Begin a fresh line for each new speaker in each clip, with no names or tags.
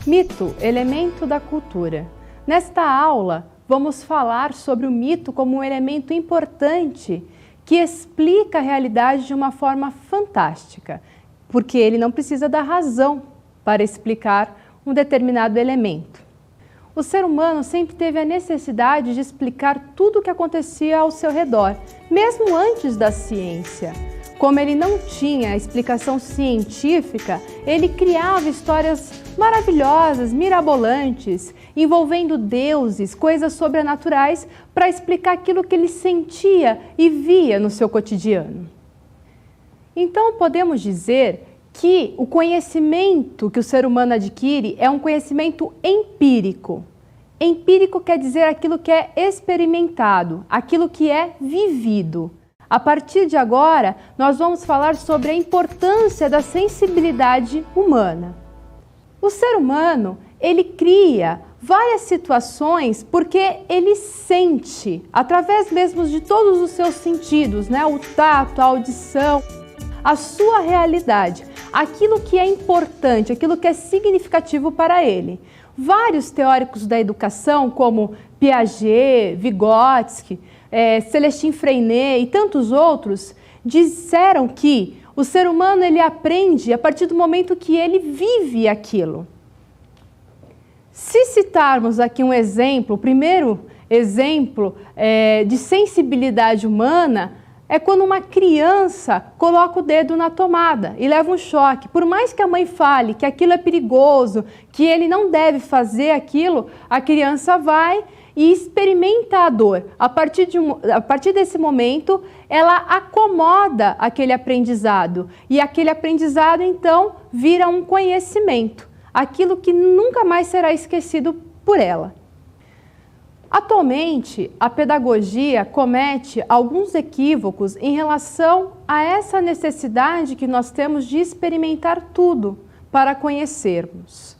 Mito, elemento da cultura. Nesta aula, vamos falar sobre o mito como um elemento importante que explica a realidade de uma forma fantástica, porque ele não precisa da razão para explicar um determinado elemento. O ser humano sempre teve a necessidade de explicar tudo o que acontecia ao seu redor, mesmo antes da ciência. Como ele não tinha explicação científica, ele criava histórias maravilhosas, mirabolantes, envolvendo deuses, coisas sobrenaturais, para explicar aquilo que ele sentia e via no seu cotidiano. Então, podemos dizer que o conhecimento que o ser humano adquire é um conhecimento empírico. Empírico quer dizer aquilo que é experimentado, aquilo que é vivido. A partir de agora, nós vamos falar sobre a importância da sensibilidade humana. O ser humano, ele cria várias situações porque ele sente, através mesmo de todos os seus sentidos, né? O tato, a audição, a sua realidade, aquilo que é importante, aquilo que é significativo para ele. Vários teóricos da educação, como Piaget, Vygotsky, Celestin Freinet e tantos outros, disseram que o ser humano ele aprende a partir do momento que ele vive aquilo. Se citarmos aqui um exemplo, o primeiro exemplo de sensibilidade humana é quando uma criança coloca o dedo na tomada e leva um choque. Por mais que a mãe fale que aquilo é perigoso, que ele não deve fazer aquilo, a criança vai e experimenta a dor. A partir desse momento, ela acomoda aquele aprendizado. E aquele aprendizado, então, vira um conhecimento. Aquilo que nunca mais será esquecido por ela. Atualmente, a pedagogia comete alguns equívocos em relação a essa necessidade que nós temos de experimentar tudo para conhecermos.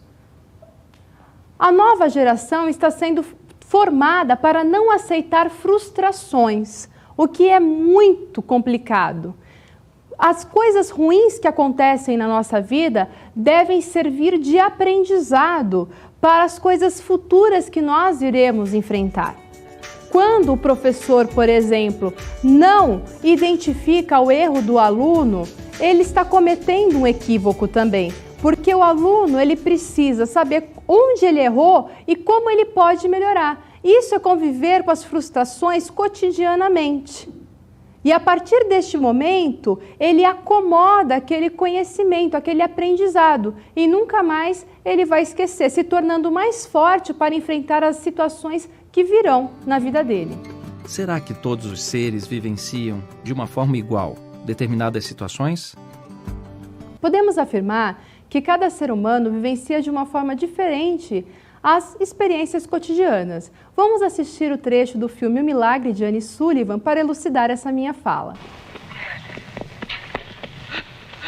A nova geração está sendo formada para não aceitar frustrações, o que é muito complicado. As coisas ruins que acontecem na nossa vida devem servir de aprendizado para as coisas futuras que nós iremos enfrentar. Quando o professor, por exemplo, não identifica o erro do aluno, ele está cometendo um equívoco também, porque o aluno ele precisa saber onde ele errou e como ele pode melhorar. Isso é conviver com as frustrações cotidianamente. E a partir deste momento, ele acomoda aquele conhecimento, aquele aprendizado, e nunca mais ele vai esquecer, se tornando mais forte para enfrentar as situações que virão na vida dele.
Será que todos os seres vivenciam de uma forma igual determinadas situações?
Podemos afirmar que cada ser humano vivencia de uma forma diferente as experiências cotidianas. Vamos assistir o trecho do filme O Milagre de Anne Sullivan para elucidar essa minha fala.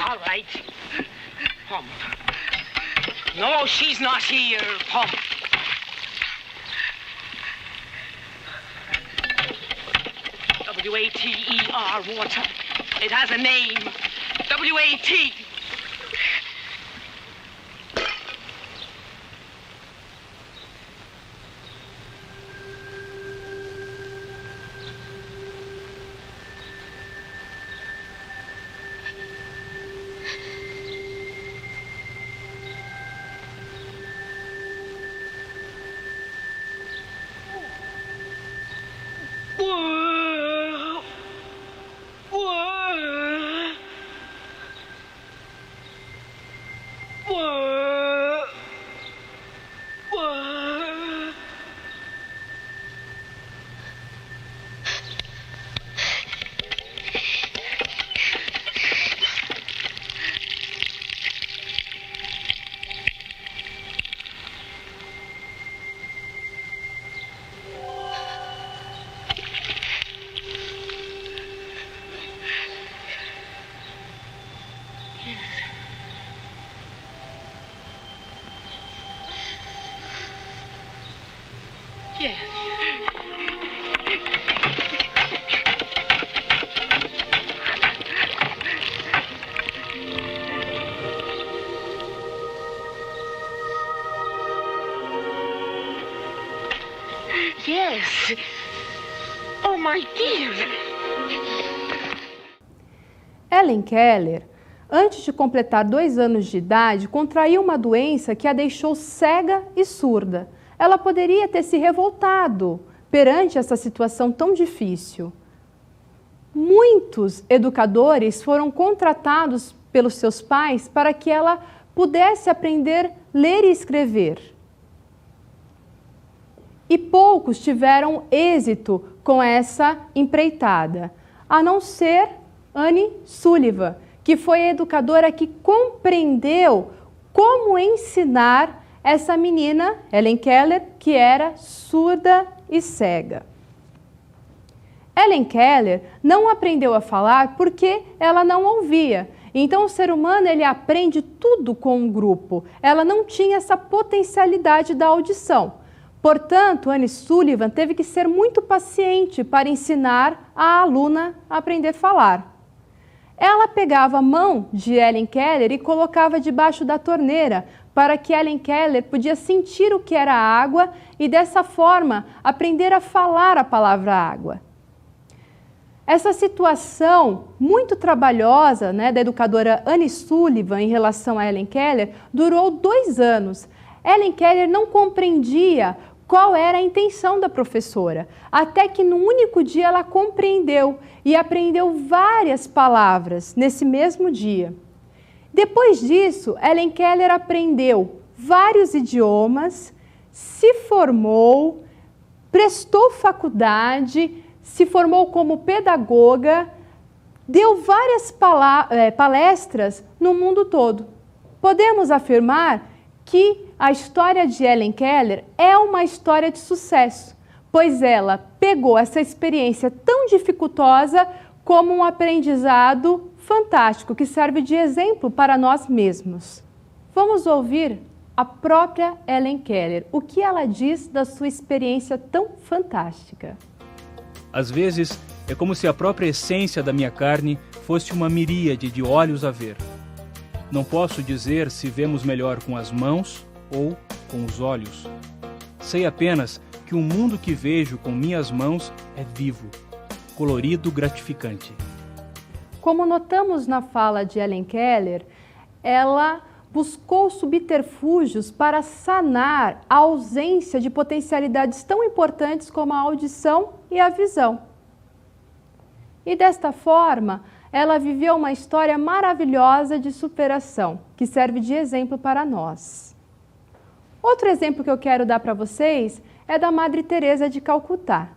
All right. Pump. No, she's not here. Pump. W-A-T-E-R, water. It has a name. W-A-T. Yes. this? Oh, my dear.
Helen Keller, antes de completar 2 anos de idade, contraiu uma doença que a deixou cega e surda. Ela poderia ter se revoltado perante essa situação tão difícil. Muitos educadores foram contratados pelos seus pais para que ela pudesse aprender a ler e escrever. E poucos tiveram êxito com essa empreitada, a não ser Annie Sullivan, que foi a educadora que compreendeu como ensinar essa menina, Helen Keller, que era surda e cega. Helen Keller não aprendeu a falar porque ela não ouvia. Então, o ser humano ele aprende tudo com um grupo. Ela não tinha essa potencialidade da audição. Portanto, Annie Sullivan teve que ser muito paciente para ensinar a aluna a aprender a falar. Ela pegava a mão de Helen Keller e colocava debaixo da torneira para que Helen Keller podia sentir o que era água e, dessa forma, aprender a falar a palavra água. Essa situação muito trabalhosa, da educadora Annie Sullivan em relação a Helen Keller durou 2 anos. Helen Keller não compreendia qual era a intenção da professora, até que no único dia ela compreendeu e aprendeu várias palavras nesse mesmo dia. Depois disso, Helen Keller aprendeu vários idiomas, se formou, prestou faculdade, se formou como pedagoga, deu várias palestras no mundo todo. Podemos afirmar que a história de Helen Keller é uma história de sucesso, pois ela pegou essa experiência tão dificultosa como um aprendizado fantástico que serve de exemplo para nós mesmos. Vamos ouvir a própria Helen Keller, o que ela diz da sua experiência tão fantástica.
Às vezes, é como se a própria essência da minha carne fosse uma miríade de olhos a ver. Não posso dizer se vemos melhor com as mãos ou com os olhos. Sei apenas que o mundo que vejo com minhas mãos é vivo, colorido, gratificante.
Como notamos na fala de Helen Keller, ela buscou subterfúgios para sanar a ausência de potencialidades tão importantes como a audição e a visão. E desta forma, ela viveu uma história maravilhosa de superação, que serve de exemplo para nós. Outro exemplo que eu quero dar para vocês é da Madre Teresa de Calcutá.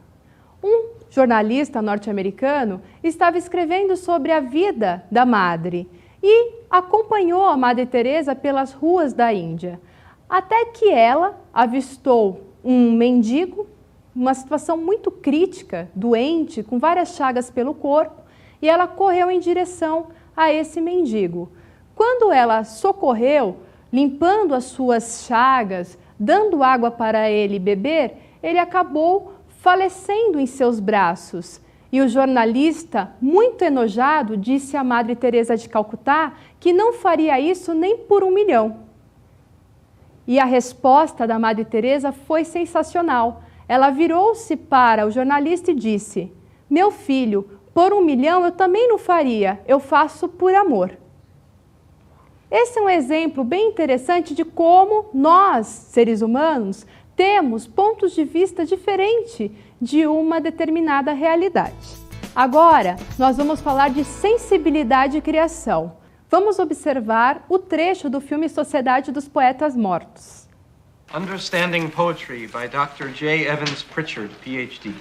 Um jornalista norte-americano estava escrevendo sobre a vida da Madre e acompanhou a Madre Teresa pelas ruas da Índia, até que ela avistou um mendigo, uma situação muito crítica, doente, com várias chagas pelo corpo, e ela correu em direção a esse mendigo. Quando ela socorreu, limpando as suas chagas, dando água para ele beber, ele acabou falecendo em seus braços. E o jornalista, muito enojado, disse à Madre Teresa de Calcutá que não faria isso nem por 1 milhão. E a resposta da Madre Teresa foi sensacional. Ela virou-se para o jornalista e disse: "Meu filho, por 1 milhão eu também não faria, eu faço por amor." Esse é um exemplo bem interessante de como nós, seres humanos, temos pontos de vista diferentes de uma determinada realidade. Agora, nós vamos falar de sensibilidade e criação. Vamos observar o trecho do filme Sociedade dos Poetas Mortos.
Understanding Poetry by Dr. J. Evans Pritchard, Ph.D.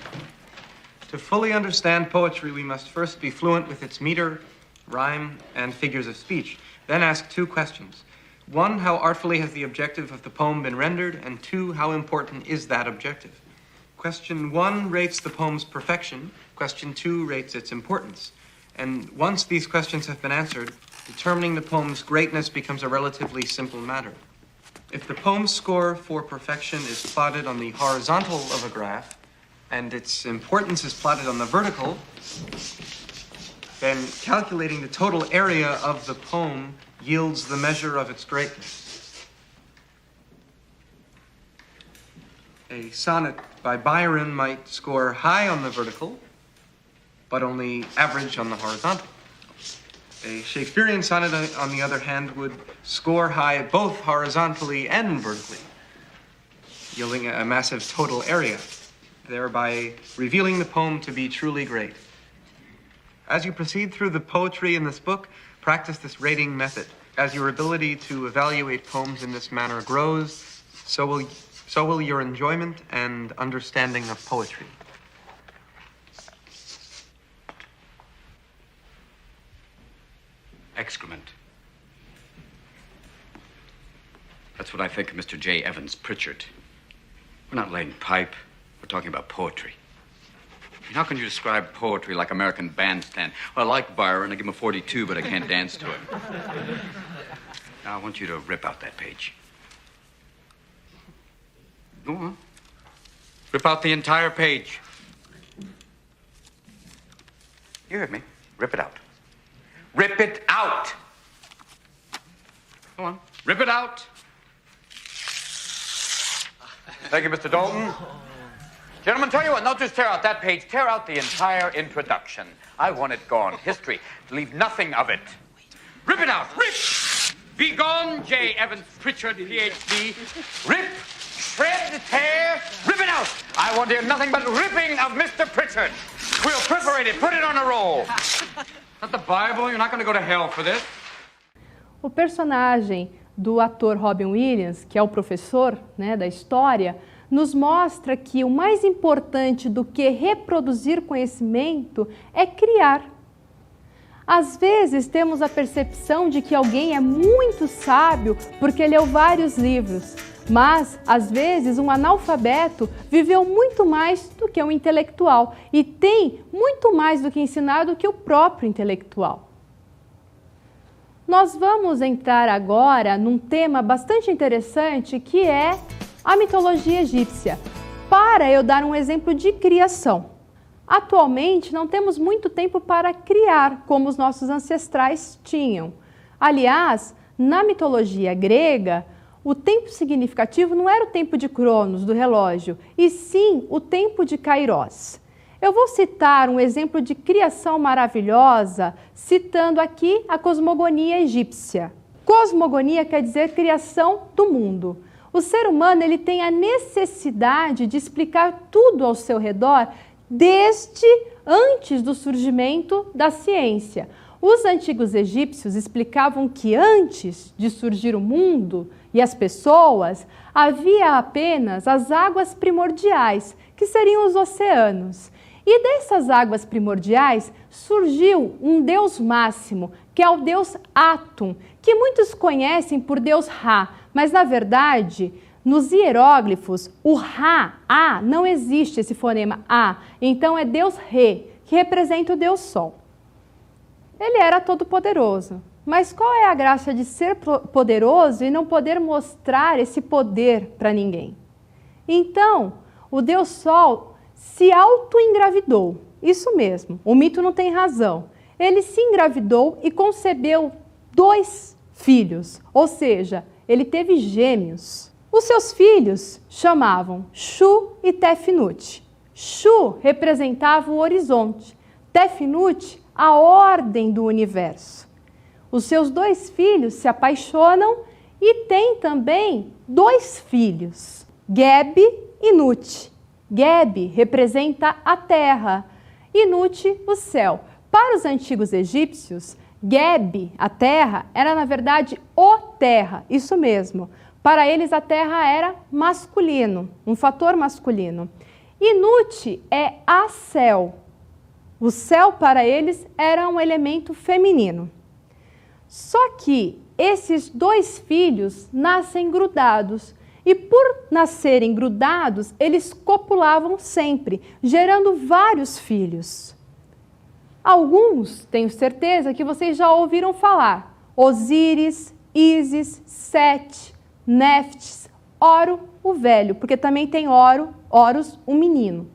To fully understand poetry, we must first be fluent with its meter, rhyme, and figures of speech. Then ask 2 questions. 1, how artfully has the objective of the poem been rendered? And 2, how important is that objective? Question 1 rates the poem's perfection. Question 2 rates its importance. And once these questions have been answered, determining the poem's greatness becomes a relatively simple matter. If the poem's score for perfection is plotted on the horizontal of a graph, and its importance is plotted on the vertical, then calculating the total area of the poem yields the measure of its greatness. A sonnet by Byron might score high on the vertical, but only average on the horizontal. A Shakespearean sonnet, on the other hand, would score high both horizontally and vertically, yielding a massive total area, thereby revealing the poem to be truly great. As you proceed through the poetry in this book, practice this rating method. As your ability to evaluate poems in this manner grows, so will your enjoyment and understanding of poetry.
Excrement. That's what I think of Mr. J. Evans Pritchard. We're not laying pipe. We're talking about poetry. How can you describe poetry like American Bandstand? Well, I like Byron. I give him a 42, but I can't dance to it. Now, I want you to rip out that page. Go on. Rip out the entire page. You heard me. Rip it out. Rip it out! Go on. Rip it out! Thank you, Mr. Dalton. Gentlemen, tell you what, not just tear out that page, tear out the entire introduction. I want it gone. History. Leave nothing of it. Rip it out! Rip! Be gone, J. Evans Pritchard, Ph.D. Rip! Shred! Tear! Rip it out! I want to hear nothing but ripping of Mr. Pritchard. We'll perforate it. Put it on a roll. Not the Bible. You're not going to go to hell for this.
O personagem do ator Robin Williams, que é o professor, né, da história, nos mostra que o mais importante do que reproduzir conhecimento é criar. Às vezes temos a percepção de que alguém é muito sábio porque leu vários livros, mas às vezes um analfabeto viveu muito mais do que um intelectual e tem muito mais do que ensinar do que o próprio intelectual. Nós vamos entrar agora num tema bastante interessante que é a mitologia egípcia, para eu dar um exemplo de criação. Atualmente não temos muito tempo para criar como os nossos ancestrais tinham. Aliás, na mitologia grega, o tempo significativo não era o tempo de Cronos, do relógio, e sim o tempo de Kairos. Eu vou citar um exemplo de criação maravilhosa, citando aqui a cosmogonia egípcia. Cosmogonia quer dizer criação do mundo. O ser humano ele tem a necessidade de explicar tudo ao seu redor desde antes do surgimento da ciência. Os antigos egípcios explicavam que antes de surgir o mundo e as pessoas, havia apenas as águas primordiais, que seriam os oceanos. E dessas águas primordiais surgiu um deus máximo, que é o deus Atum, que muitos conhecem por deus Ra, mas na verdade, nos hieróglifos, o Ra, A, não existe esse fonema A, então é deus Re, que representa o deus Sol. Ele era todo-poderoso, mas qual é a graça de ser poderoso e não poder mostrar esse poder para ninguém? Então, o deus Sol se auto-engravidou, isso mesmo, o mito não tem razão. Ele se engravidou e concebeu 2 filhos, ou seja, ele teve gêmeos. Os seus filhos chamavam Shu e Tefnut. Shu representava o horizonte, Tefnut a ordem do universo. Os seus 2 filhos se apaixonam e têm também 2 filhos, Geb e Nut. Geb representa a terra e Nut o céu. Para os antigos egípcios, Geb, a terra, era na verdade o terra, isso mesmo. Para eles a terra era masculino, um fator masculino. E Nut é a céu. O céu para eles era um elemento feminino. Só que esses 2 filhos nascem grudados. E por nascerem grudados, eles copulavam sempre, gerando vários filhos. Alguns, tenho certeza que vocês já ouviram falar. Osíris, Ísis, Sete, Néftis, Oro, o velho, porque também tem Horus, o menino.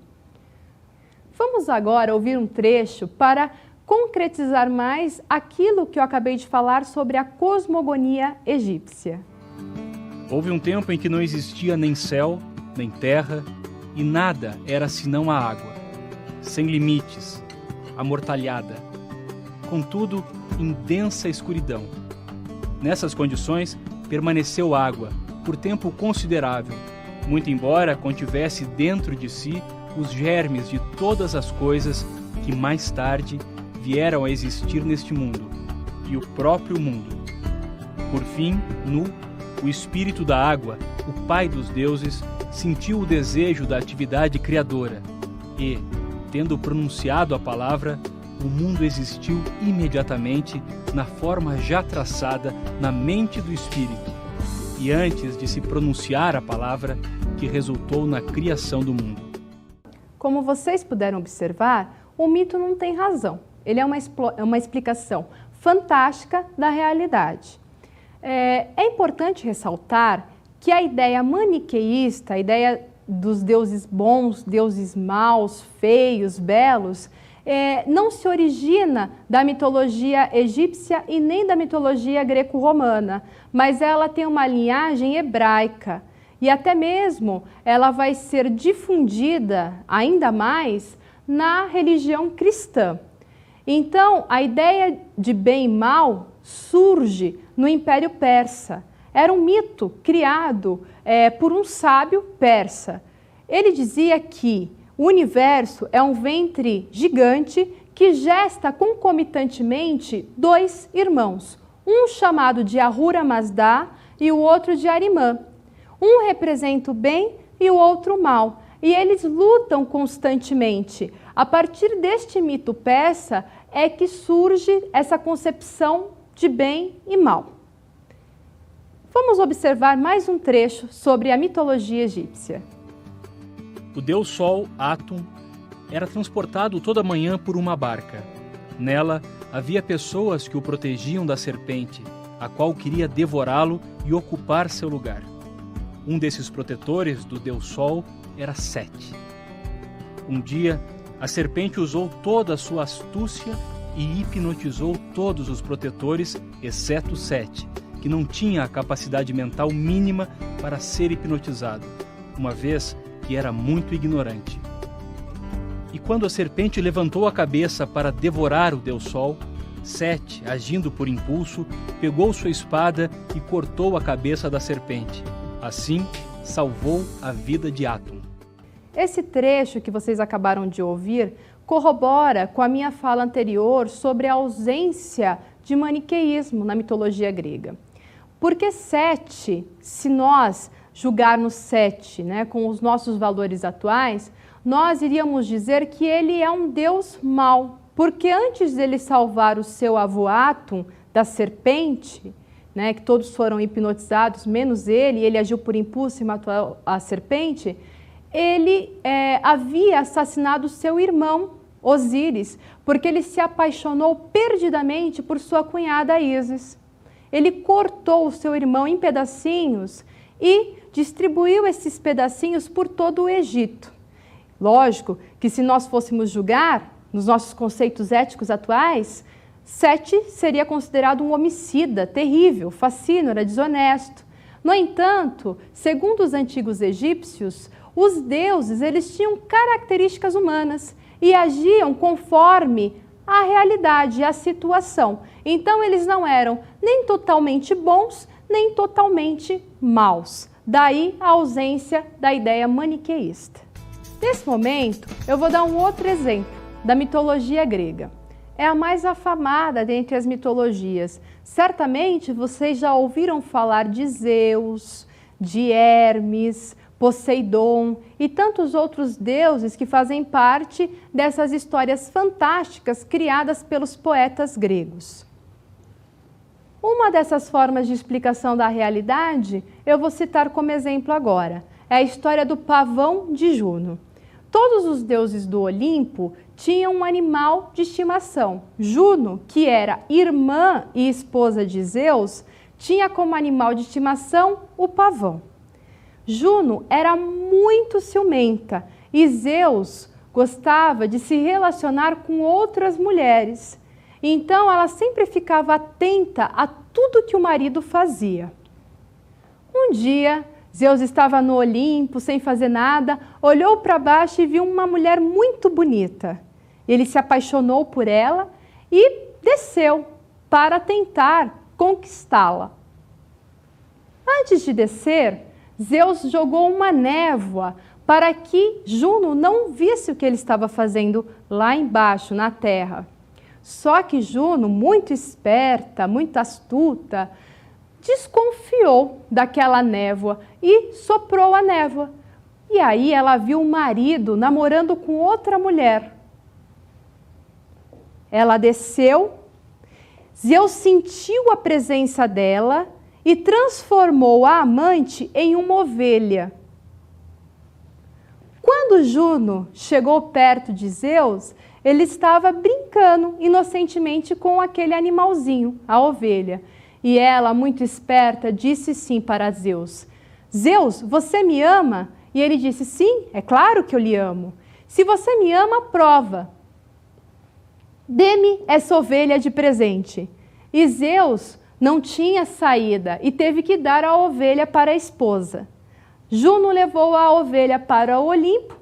Vamos agora ouvir um trecho para concretizar mais aquilo que eu acabei de falar sobre a cosmogonia egípcia.
Houve um tempo em que não existia nem céu, nem terra, e nada era senão a água, sem limites, amortalhada, contudo em densa escuridão. Nessas condições, permaneceu água, por tempo considerável, muito embora contivesse dentro de si os germes de todas as coisas que mais tarde vieram a existir neste mundo, e o próprio mundo. Por fim, Nu, o espírito da água, o pai dos deuses, sentiu o desejo da atividade criadora e, tendo pronunciado a palavra, o mundo existiu imediatamente na forma já traçada na mente do espírito, e antes de se pronunciar a palavra, que resultou na criação do mundo.
Como vocês puderam observar, o mito não tem razão. Ele é uma explicação fantástica da realidade. É importante ressaltar que a ideia maniqueísta, a ideia dos deuses bons, deuses maus, feios, belos, não se origina da mitologia egípcia e nem da mitologia greco-romana, mas ela tem uma linhagem hebraica e até mesmo ela vai ser difundida ainda mais na religião cristã. Então, a ideia de bem e mal surge no Império Persa. Era um mito criado por um sábio persa. Ele dizia que o universo é um ventre gigante que gesta concomitantemente dois irmãos, um chamado de Ahura Mazda e o outro de Ahriman. Um representa o bem e o outro o mal, e eles lutam constantemente. A partir deste mito persa é que surge essa concepção de bem e mal. Vamos observar mais um trecho sobre a mitologia egípcia.
O deus Sol, Atum, era transportado toda manhã por uma barca. Nela havia pessoas que o protegiam da serpente, a qual queria devorá-lo e ocupar seu lugar. Um desses protetores do deus Sol era Sete. Um dia, a serpente usou toda a sua astúcia e hipnotizou todos os protetores, exceto Sete, que não tinha a capacidade mental mínima para ser hipnotizado, uma vez que era muito ignorante. E quando a serpente levantou a cabeça para devorar o deus Sol, Sete, agindo por impulso, pegou sua espada e cortou a cabeça da serpente. Assim, salvou a vida de Atum.
Esse trecho que vocês acabaram de ouvir corrobora com a minha fala anterior sobre a ausência de maniqueísmo na mitologia grega. Porque Sete, se nós julgarmos Sete, com os nossos valores atuais, nós iríamos dizer que ele é um deus mau. Porque antes dele salvar o seu avô Atum da serpente, que todos foram hipnotizados, menos ele agiu por impulso e matou a serpente, ele havia assassinado seu irmão, Osíris, porque ele se apaixonou perdidamente por sua cunhada Ísis. Ele cortou o seu irmão em pedacinhos e distribuiu esses pedacinhos por todo o Egito. Lógico que se nós fôssemos julgar, nos nossos conceitos éticos atuais, Sete seria considerado um homicida terrível, facínora, desonesto. No entanto, segundo os antigos egípcios, os deuses eles tinham características humanas e agiam conforme a realidade, a situação. Então, eles não eram nem totalmente bons, nem totalmente maus. Daí a ausência da ideia maniqueísta. Nesse momento, eu vou dar um outro exemplo da mitologia grega. É a mais afamada dentre as mitologias. Certamente vocês já ouviram falar de Zeus, de Hermes, Poseidon e tantos outros deuses que fazem parte dessas histórias fantásticas criadas pelos poetas gregos. Uma dessas formas de explicação da realidade eu vou citar como exemplo agora. É a história do pavão de Juno. Todos os deuses do Olimpo tinham um animal de estimação. Juno, que era irmã e esposa de Zeus, tinha como animal de estimação o pavão. Juno era muito ciumenta e Zeus gostava de se relacionar com outras mulheres. Então ela sempre ficava atenta a tudo que o marido fazia. Um dia, Zeus estava no Olimpo, sem fazer nada, olhou para baixo e viu uma mulher muito bonita. Ele se apaixonou por ela e desceu para tentar conquistá-la. Antes de descer, Zeus jogou uma névoa para que Juno não visse o que ele estava fazendo lá embaixo, na terra. Só que Juno, muito esperta, muito astuta, desconfiou daquela névoa e soprou a névoa. E aí ela viu o marido namorando com outra mulher. Ela desceu, Zeus sentiu a presença dela e transformou a amante em uma ovelha. Quando Juno chegou perto de Zeus, ele estava brincando inocentemente com aquele animalzinho, a ovelha. E ela, muito esperta, disse sim para Zeus. Zeus, você me ama? E ele disse, sim, é claro que eu lhe amo. Se você me ama, prova. Dê-me essa ovelha de presente. E Zeus não tinha saída e teve que dar a ovelha para a esposa. Juno levou a ovelha para o Olimpo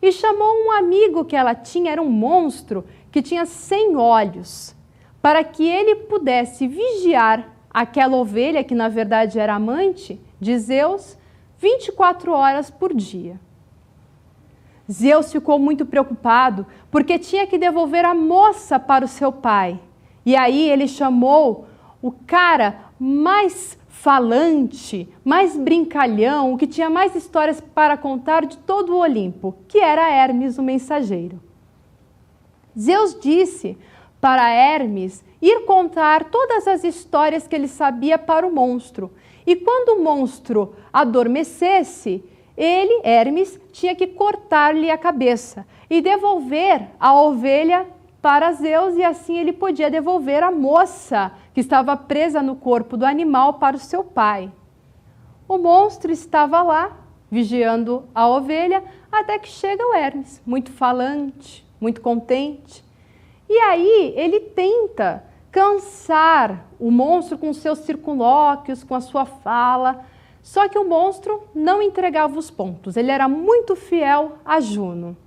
e chamou um amigo que ela tinha, era um monstro que tinha 100 olhos, para que ele pudesse vigiar aquela ovelha, que na verdade era amante de Zeus, 24 horas por dia. Zeus ficou muito preocupado, porque tinha que devolver a moça para o seu pai. E aí ele chamou o cara mais falante, mais brincalhão, que tinha mais histórias para contar de todo o Olimpo, que era Hermes, o mensageiro. Zeus disse para Hermes ir contar todas as histórias que ele sabia para o monstro. E quando o monstro adormecesse, ele, Hermes, tinha que cortar-lhe a cabeça e devolver a ovelha para Zeus, e assim ele podia devolver a moça que estava presa no corpo do animal para o seu pai. O monstro estava lá, vigiando a ovelha, até que chega o Hermes, muito falante, muito contente. E aí ele tenta cansar o monstro com seus circunlóquios, com a sua fala, só que o monstro não entregava os pontos, ele era muito fiel a Juno.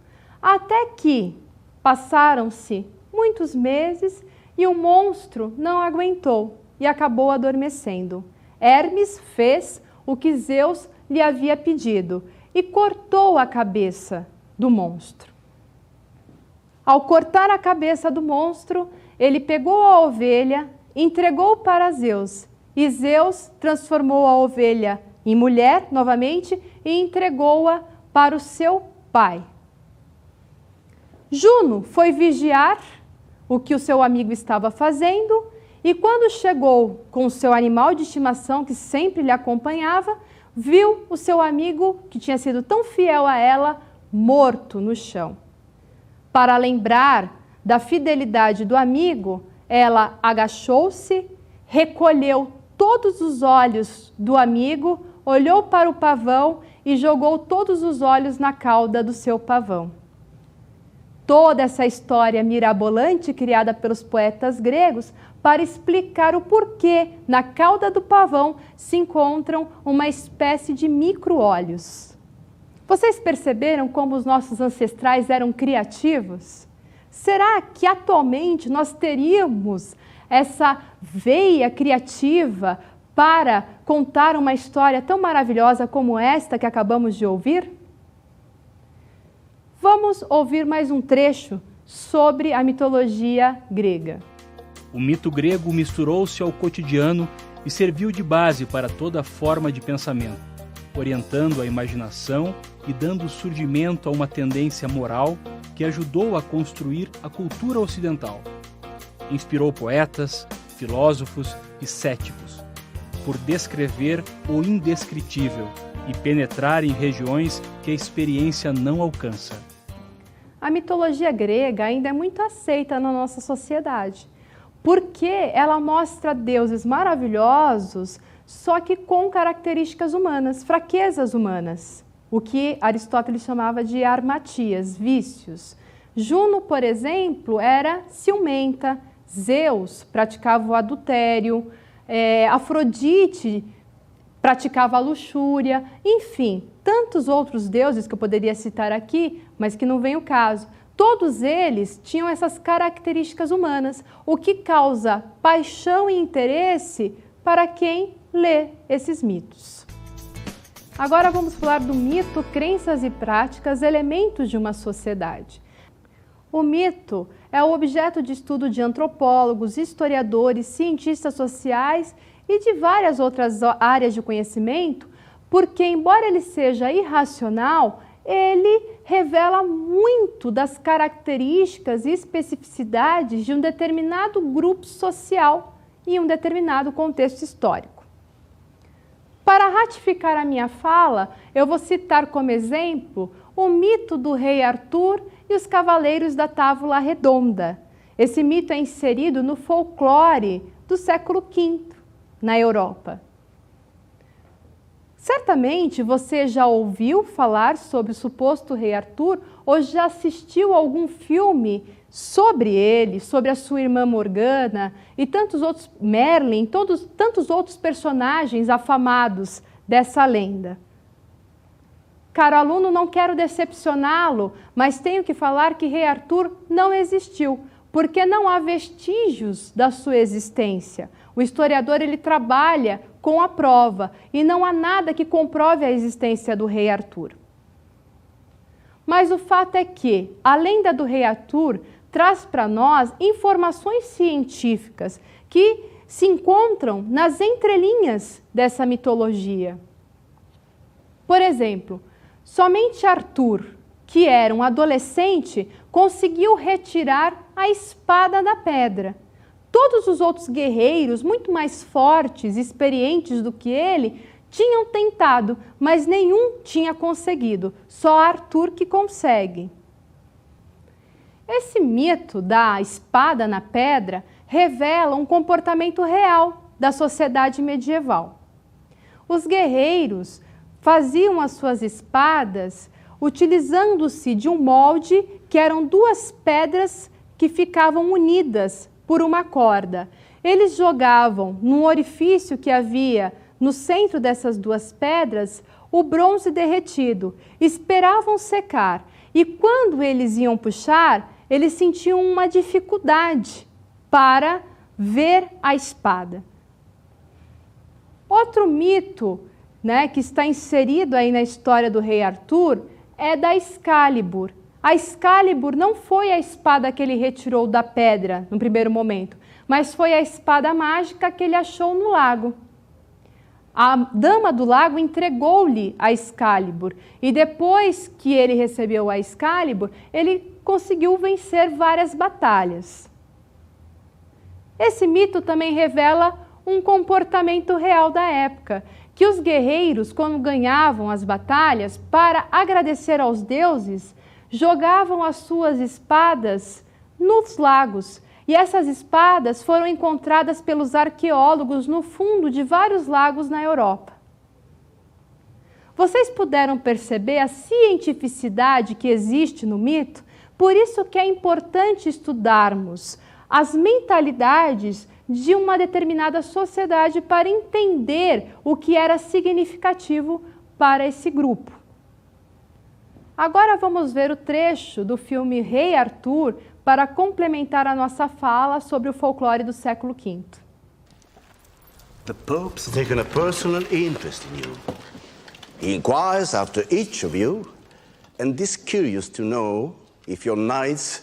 Até que passaram-se muitos meses e o monstro não aguentou e acabou adormecendo. Hermes fez o que Zeus lhe havia pedido e cortou a cabeça do monstro. Ao cortar a cabeça do monstro, ele pegou a ovelha, entregou para Zeus, e Zeus transformou a ovelha em mulher novamente e entregou-a para o seu pai. Juno foi vigiar o que o seu amigo estava fazendo e quando chegou com o seu animal de estimação que sempre lhe acompanhava, viu o seu amigo, que tinha sido tão fiel a ela, morto no chão. Para lembrar da fidelidade do amigo, ela agachou-se, recolheu todos os olhos do amigo, olhou para o pavão e jogou todos os olhos na cauda do seu pavão. Toda essa história mirabolante criada pelos poetas gregos para explicar o porquê na cauda do pavão se encontram uma espécie de micro-olhos. Vocês perceberam como os nossos ancestrais eram criativos? Será que atualmente nós teríamos essa veia criativa para contar uma história tão maravilhosa como esta que acabamos de ouvir? Vamos ouvir mais um trecho sobre a mitologia grega.
O mito grego misturou-se ao cotidiano e serviu de base para toda forma de pensamento, orientando a imaginação e dando surgimento a uma tendência moral que ajudou a construir a cultura ocidental. Inspirou poetas, filósofos e céticos, por descrever o indescritível e penetrar em regiões que a experiência não alcança.
A mitologia grega ainda é muito aceita na nossa sociedade, porque ela mostra deuses maravilhosos, só que com características humanas, fraquezas humanas, o que Aristóteles chamava de armatias, vícios. Juno, por exemplo, era ciumenta, Zeus praticava o adultério, Afrodite praticava a luxúria, enfim, tantos outros deuses que eu poderia citar aqui, mas que não vem o caso. Todos eles tinham essas características humanas, o que causa paixão e interesse para quem lê esses mitos. Agora vamos falar do mito, crenças e práticas, elementos de uma sociedade. O mito é o objeto de estudo de antropólogos, historiadores, cientistas sociais e de várias outras áreas de conhecimento, porque, embora ele seja irracional, ele revela muito das características e especificidades de um determinado grupo social e um determinado contexto histórico. Para ratificar a minha fala, eu vou citar como exemplo o mito do rei Arthur e os cavaleiros da Távola Redonda. Esse mito é inserido no folclore do século V, na Europa. Certamente você já ouviu falar sobre o suposto rei Arthur ou já assistiu a algum filme sobre ele, sobre a sua irmã Morgana e tantos outros, Merlin, tantos outros personagens afamados dessa lenda. Caro aluno, não quero decepcioná-lo, mas tenho que falar que rei Arthur não existiu, porque não há vestígios da sua existência. O historiador ele trabalha com a prova e não há nada que comprove a existência do rei Arthur. Mas o fato é que a lenda do rei Arthur traz para nós informações científicas que se encontram nas entrelinhas dessa mitologia. Por exemplo, somente Arthur, que era um adolescente, conseguiu retirar a espada da pedra. Todos os outros guerreiros, muito mais fortes e experientes do que ele, tinham tentado, mas nenhum tinha conseguido. Só Arthur que consegue. Esse mito da espada na pedra revela um comportamento real da sociedade medieval. Os guerreiros faziam as suas espadas utilizando-se de um molde que eram duas pedras que ficavam unidas por uma corda. Eles jogavam num orifício que havia no centro dessas duas pedras o bronze derretido, esperavam secar e quando eles iam puxar, eles sentiam uma dificuldade para ver a espada. Outro mito, que está inserido aí na história do rei Arthur é da Excalibur. A Excalibur não foi a espada que ele retirou da pedra no primeiro momento, mas foi a espada mágica que ele achou no lago. A dama do lago entregou-lhe a Excalibur e depois que ele recebeu a Excalibur, ele conseguiu vencer várias batalhas. Esse mito também revela um comportamento real da época, que os guerreiros, quando ganhavam as batalhas, para agradecer aos deuses, jogavam as suas espadas nos lagos. E essas espadas foram encontradas pelos arqueólogos no fundo de vários lagos na Europa. Vocês puderam perceber a cientificidade que existe no mito? Por isso que é importante estudarmos as mentalidades de uma determinada sociedade para entender o que era significativo para esse grupo. Agora vamos ver o trecho do filme Rei Arthur para complementar a nossa fala sobre o folclore do século V.
The Pope's taken a personal interest in you. He inquires after each of you and is curious to know if your knights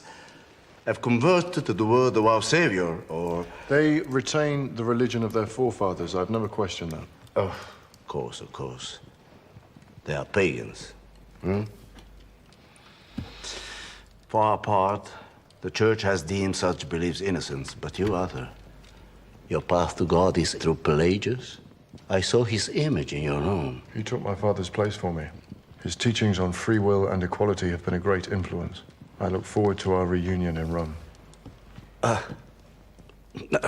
have converted to the word of our Savior or...
They retain the religion of their forefathers. I've never questioned that.
Oh, of course. They are pagans. For our part, the Church has deemed such beliefs innocent, but you, Arthur, your path to God is through Pelagius. I saw his image in your home.
He took my father's place for me. His teachings on free will and equality have been a great influence. I look forward to our reunion in Rome.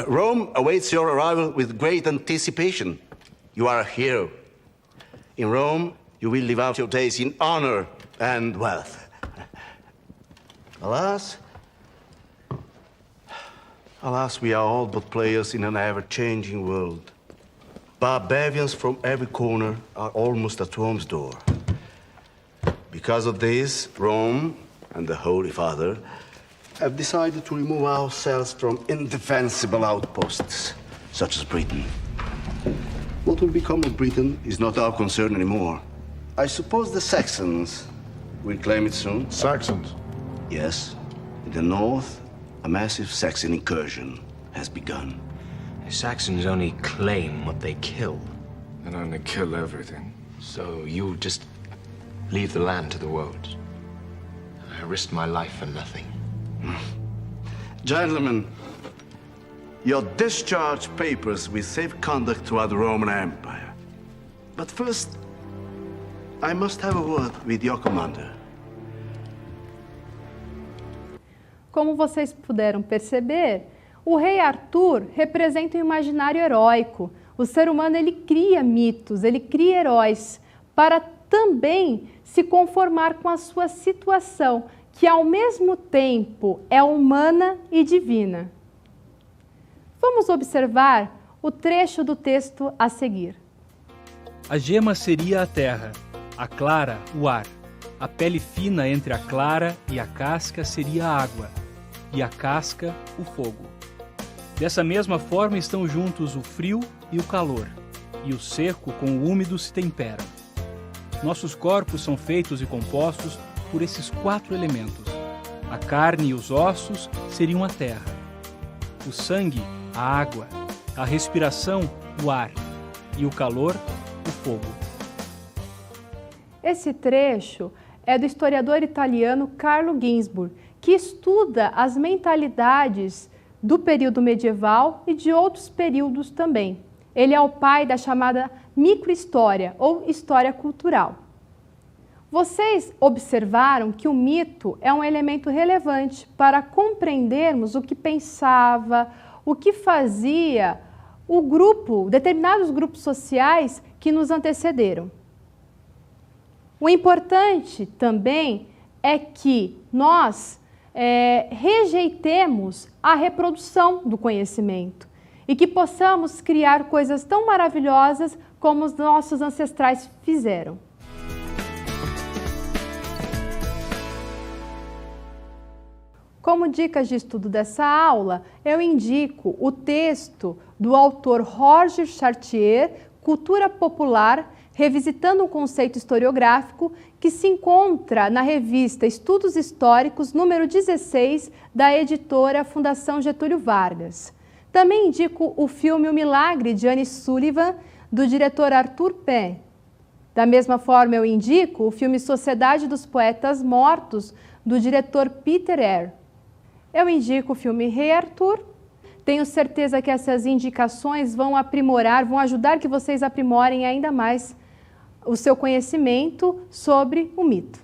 Rome awaits your arrival with great anticipation. You are a hero. In Rome, you will live out your days in honor and wealth. Alas, we are all but players in an ever-changing world. barbarians from every corner are almost at Rome's door. Because of this, Rome and the Holy Father have decided to remove ourselves from indefensible outposts, such as Britain. What will become of Britain is not our concern anymore. I suppose the Saxons will claim it soon.
Saxons?
Yes. In the north, a massive Saxon incursion has begun.
The Saxons only claim what they kill.
And only kill everything.
So you just leave the land to the wolves. I risked my life for nothing.
Gentlemen, your discharge papers with safe conduct throughout the Roman Empire. But first, I must have a word with your commander.
Como vocês puderam perceber, o rei Arthur representa um imaginário heróico. O ser humano, ele cria mitos, ele cria heróis para também se conformar com a sua situação, que ao mesmo tempo é humana e divina. Vamos observar o trecho do texto a seguir.
A gema seria a terra, a clara o ar, a pele fina entre a clara e a casca seria a água, e a casca o fogo. Dessa mesma forma estão juntos o frio e o calor, e o seco com o úmido se temperam. Nossos corpos são feitos e compostos por esses 4 elementos. A carne e os ossos seriam a terra, o sangue, a água, a respiração, o ar, e o calor, o fogo.
Esse trecho é do historiador italiano Carlo Ginzburg, que estuda as mentalidades do período medieval e de outros períodos também. Ele é o pai da chamada microhistória ou história cultural. Vocês observaram que o mito é um elemento relevante para compreendermos o que pensava, o que fazia o grupo, determinados grupos sociais que nos antecederam. O importante também é que nós rejeitemos a reprodução do conhecimento e que possamos criar coisas tão maravilhosas como os nossos ancestrais fizeram. Como dicas de estudo dessa aula, eu indico o texto do autor Roger Chartier, Cultura Popular, revisitando um conceito historiográfico, que se encontra na revista Estudos Históricos, número 16, da editora Fundação Getúlio Vargas. Também indico o filme O Milagre de Anne Sullivan, do diretor Arthur Penn. Da mesma forma, eu indico o filme Sociedade dos Poetas Mortos, do diretor Peter Eyre. Eu indico o filme Rei Arthur. Tenho certeza que essas indicações vão aprimorar, vão ajudar que vocês aprimorem ainda mais o seu conhecimento sobre o mito.